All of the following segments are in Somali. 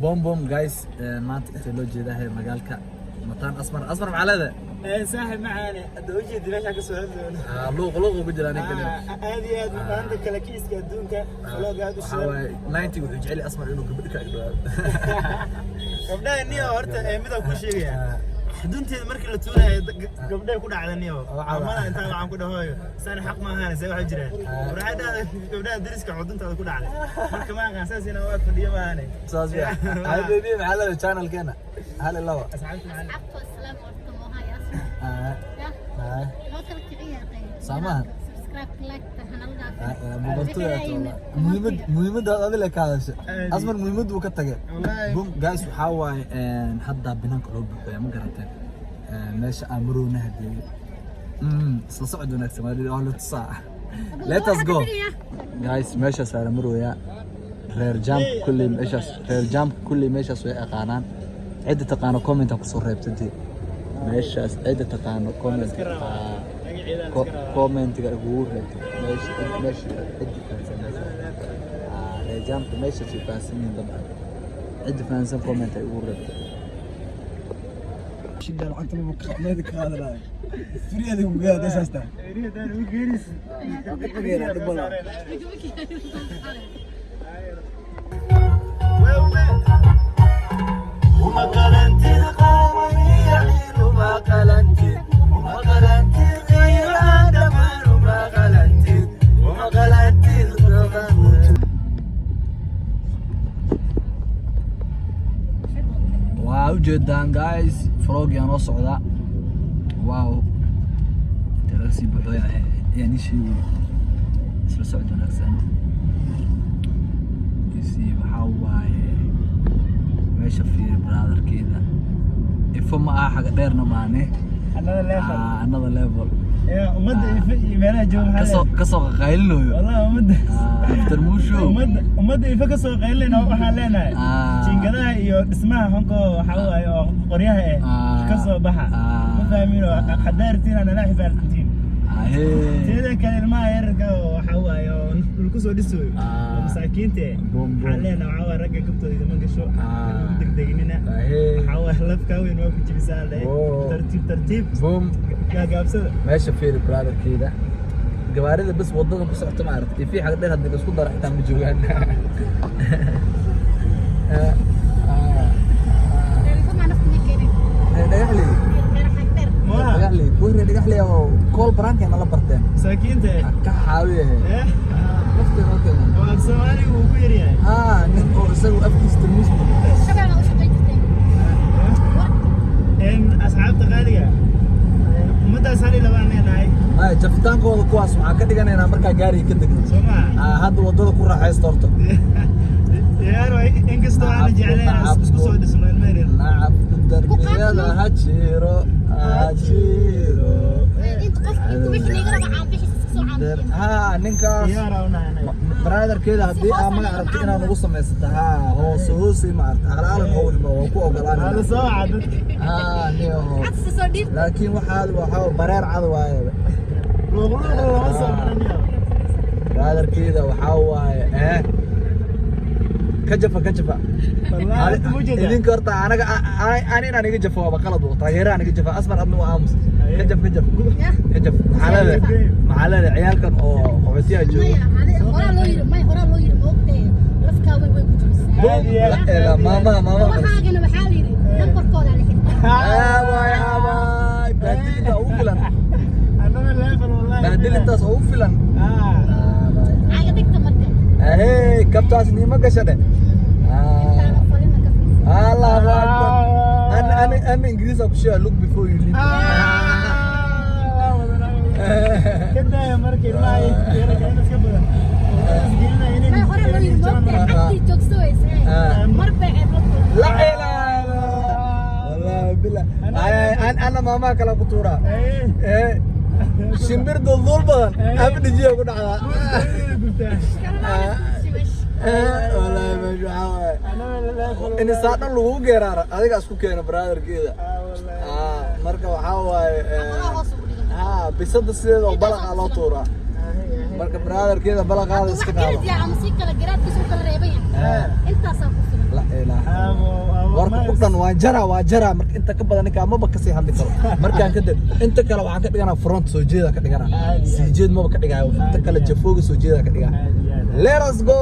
بوم بوم جايز maanta inta loo jeedaa magaalka mataan asmar macalada saaxib macaane adoojiye dilasha ka soo hadlay luuq ugu jira ninka aad iyo aad maanta kala kiiska adduunka faloogaad u soo 90 wuxuu jecel asmar inuu gabadh ka agdhaado gabdhaha niyo horta midaan ku sheegaya xudunteeda markii la tuurayo gabdhaha ku dhacda niyo amana inta waxaan ku dhahoyo san xaq ma ahaan say waxa jiraan waraada gabdhaha dariska xuduntaada ku dhacday marka ma aqaan saasina waa fadhiyo maane saas ya haddii macalada channel keena hal lawa asxaabtu macalada السلام عليكم وهاي اسمع سامع سبسكرايب لايك muhiimada aad la kaadasho asmar muhiimadu uu ka tagay boom guys waxa waay hadda binaanka loo buuxiyo ma garanteen meesha amruna hadii soo socod wanaagsan waa la tusaa let us go guys meesha saara marwaya reer jam kulli meeshaas way aqaanaan cid taqaano comment ku soo reebtay meeshaas cid taqaano comment-ga ugu reebtay meesha cid faansan jam meesha si faansan dabcan cid faansan comment ay ugu reebtay shidal anta ma qaameed ka hadlaa firiyada ugu gaad asaasta firiyada ugu geeris وما قلنتي قوي يعير وما قلنتي غير آدم وما قلنتي واو جدا جايز فروق يا نص عدا واو ترسي بحوية يعني شيء سر سعود ونكسن يسي وحواي ماشي في برادر كذا يفهم حاجة ديرنا معنا another level يا ومد في مالها جو كسو قايل له والله ومد افتر مو شو ومد في كسو قايل لنا waxaan leenahay jingadaha iyo dhismaha hanko waxa waayo qoryaha kasoo baxa ma fahmino xadaartina nala xibaartiin teeda kale ilmaha yarka waxa waayo ku soo dhisayo masaakiinta waxaan leenahay waxa ragga gabtooda ma gasho degdegnina waxa waayo lafka weyn waa ku jibisaa tartiib boom gaabsada meesha fiir brother keeda gawaarida bas wadada ku socota ma aragtay fi xaq dheer hadii isku daro xitaa ma joogaan dhagaxli kuwii dhagaxli oo kool baraankeena la barteen masaakiinta ka xaawiye lafteena oo kale waa Soomaaliga ugu yaryahay nin oo isagu afkiisa tarmuus asxaabta qaaliga umadaas hal labaan leenahay jafitaankooda kuwaas waxaan ka dhiganaynaa markaa gaariga ka degno hadda wadada ku raaxaysto horta yaaro inkastoo aan jeclayn isku soo dhisno ilmeen nacab darbiyada ha jiro ninkaas brotherkeeda haddii aa magac rabto inaad ugu samaysata hoose ma aragta aqlaalan oo wixba waa ku ogolaanayna laakiin waxaa bareer cad waaye brotherkeeda waxaa waaye كجفة إذن كرتا أنا نيجي جفة وبقلب وطايرة نيجي جفة أسمر أبنو أمس كجف معلنا عيال كان أو قبتيها جو لا ماما وحاجة بحالي نمبر كود على بدل أنت أوفلا بدل أنت أوفلا عايزك تمركز هي كبتاس نيما كشده الله أكبر أنا إنجليزي أبشر look before you leave كده يا مركز معي يلا كده كده ما هو لو يموت حتى تكسوي مربع لا إله والله بالله أنا ماما كلا بطورة شمبر دول بدن أبدي جيو كده والله ما جوعان إن ساعتنا لوجو جرارة هذيك أسكو كنا برادر كذا مركب حواي بيصد السيد وبلغ على طورة مركب برادر كذا بلغ هذا السكان يا عم سيكلا جرات كسوق الريبين أنت صافي la ilaaha warka ku dhan waa jara marka inta ka badan ninka ma ka sii hadli karo markaan ka inta kale waxaan ka dhiganaa front soo jeeda ka dhiganaa sii jeed ma ka dhigayo inta kale jafooga soo jeeda ka dhigaa let us go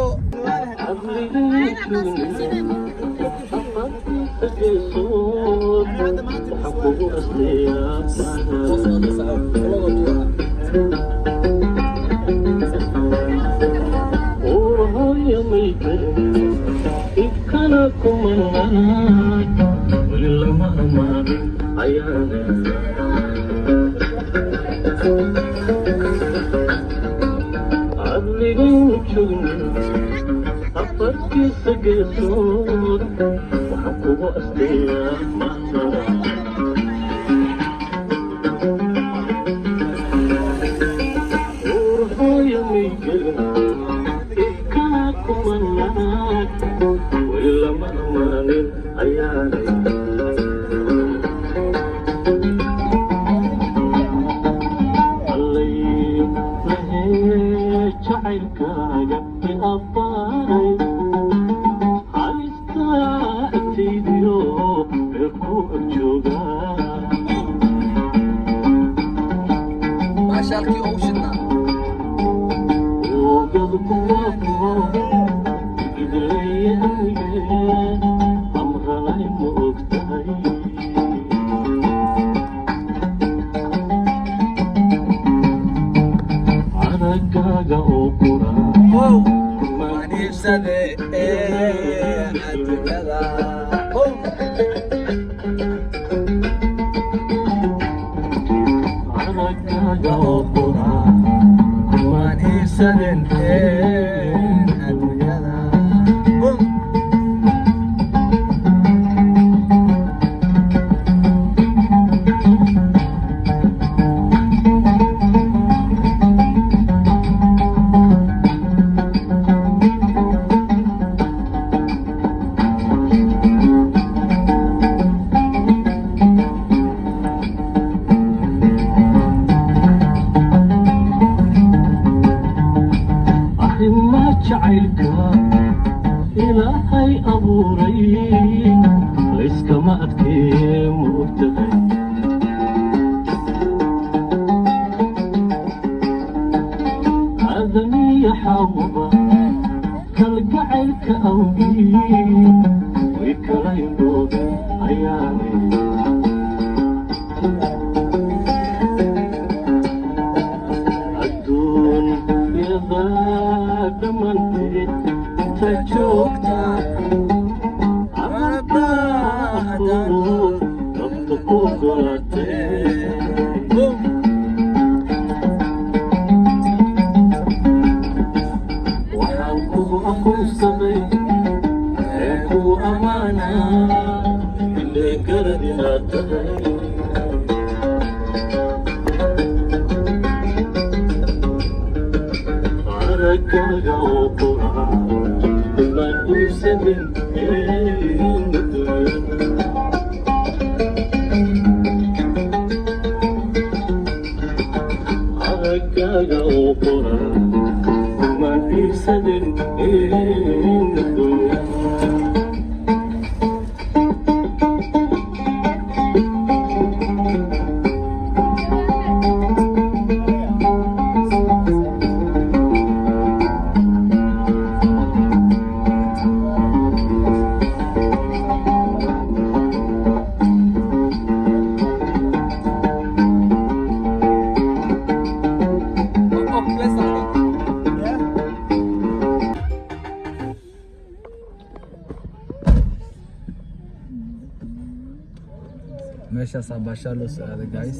meeshaas baasha loo saaday guys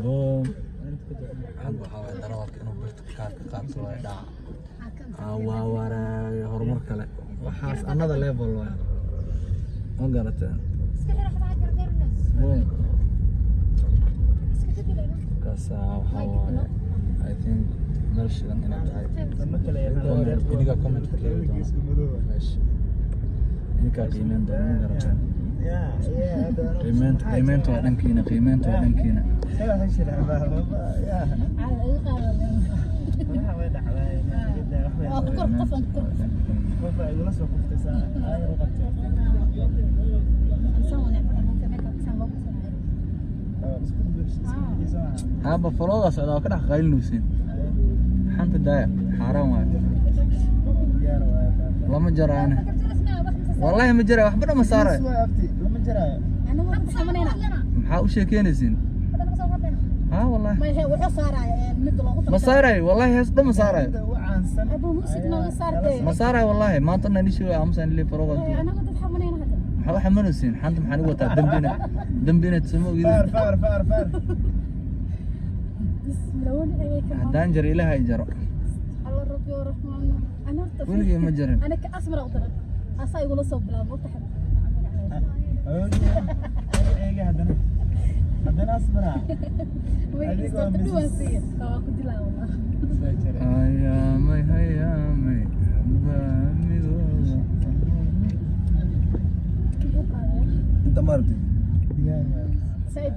boom hadda waxa ay darawalka inuu birta ka qaato way dhaca waa waray horumar kale waxaas another level way ma garateen boom kasa waxa way I think meeshan inay tahay iniga comment ka leeyahay meesha inka qiimeyn doon garateen qiimeynta waa dhankiina كور قفن كور قف يقول سو قفتي ساعه هاي رقبتي سوون كمان كان لو بس كل ساعه هذا فروض سعودة كده قايل نوسين حنت دايق حرام واحد والله ما جرى أنا والله ما جرى واحد بدنا مسارة ما جرى انا ما بسمنينا محاول شيء كينسين ها والله ما هي وحو صارا مد لو مسارة والله هسه مسارة وعن سنه ابو موسى ما صارتي مسارة والله ما طلنا نشوي أمس اللي فروض انا كنت اتحملين هذا محاول حمنوسين حنت محني وتا دمبينا تسمو فار بسم الله عليك دانجر إلى هاي جرى الله ربي ورحمن انا ارتفع ولقي ما جرى انا كاسمر اقدر اصا يقول صوب لا مفتحد ايه هذا اصبر ويستقدوسي كنت لا والله هيامي انت مرتي سعيد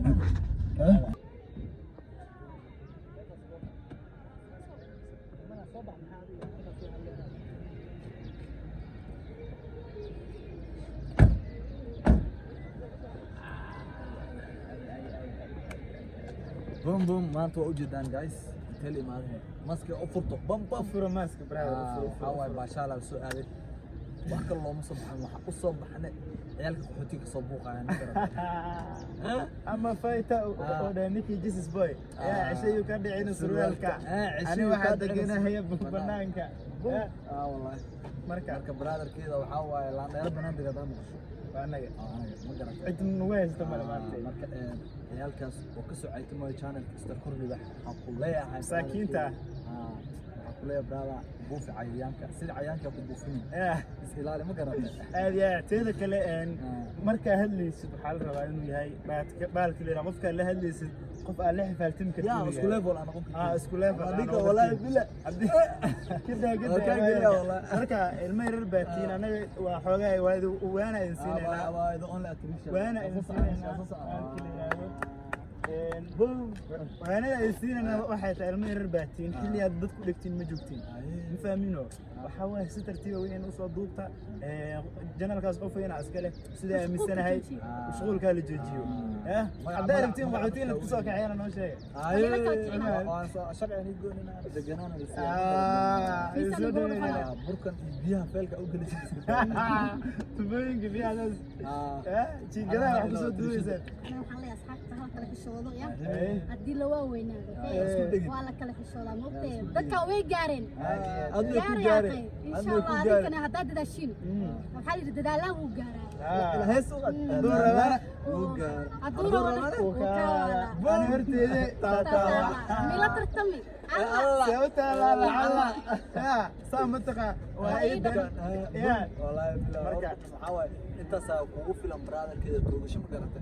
بوم بوم ما انت وجدان جايز تلي ما ماسك افرطو بم بم فر ماسك براو حواي باشالا سؤالي wax kale looma soo baxan waxa u soo baxnay ciyalka qaxootiga soo buuqayaan ama fayta oo dhaaniki Jesus boy yaa cishayu ka dhicin surwaalka ani waxa deganahay banaanka wallahi marka brotherkeeda waxa waaye laan dheer banaanka dad maqasho anaga ma garan cid nuwaysta malaamaatay marka ciyalkaas oo ka soo caytay mooy channel kasta korniga waxa ku leeyahay saakiinta كلية برالا بوفي عيانك سيد عيانك أبو بوفين إسهلالي ما قرأت هذه اعتيادة كليان مركا هلي سبحان الله إنه هاي بالك اللي رغفك اللي هلي قف اللي حفلتم كتير يا اسكوليفول أنا قمت اسكوليفول أديك والله بالله كده كده والله مركا المير باتين أنا وحوجي وأنا إنسان وأنا إنسان وانا إنسان waxay tahay ilmo yar baatiin xilli aad dadku dhigtiin ma joogtiin ma fahmino waxa way si tartiib ah in soo duubta janalkaas qof weyn aska leh sida aaminsanahay mashquulka la joojiyo hadda aragtiin waxootiin ku soo kacayna noo sheeg sharciyan goonina deganaan burkan biyaha feelka u galisay tubooyinka biyaha jiingada wax ku soo duubaysaa kala xishoodo ya hadii la waaweynaado wala kala xishooda moqtay dadka way gaareen gaareen insha Allah adina hadaa dadashin waxa la dadaalaan uu gaaraa hees uu gaar aduu baan horteede mila tartami الله سوت الله يا سامتك وايد يا والله بالله حاول انت ساكو في الامراض كده توغش ما قرأت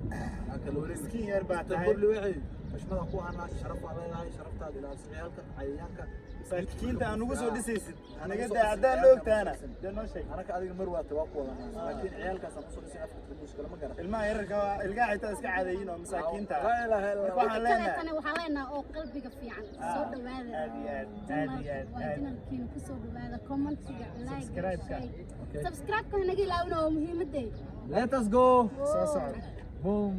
اكل مسكين يا ربع تقول لي وحي مش ما اكو انا شرف علي هاي شرفتها الى سعيالك عيانك مسكين تا انو سو ديسيس انا قد عدان لوقت انا جنو شيء انا كادي مروه توقع لكن عيالك سو ديسي افكر المشكله ما قرأت الماء يرقى القاعد اسك عاديين ومساكين تا لا انا waxaa leenahay oo qalbiga fiican soo dhawaada aadiyad kiin ku soo dhawaada commentiga like subscribe ka naga ilaawna oo muhiimadeed let us go so boom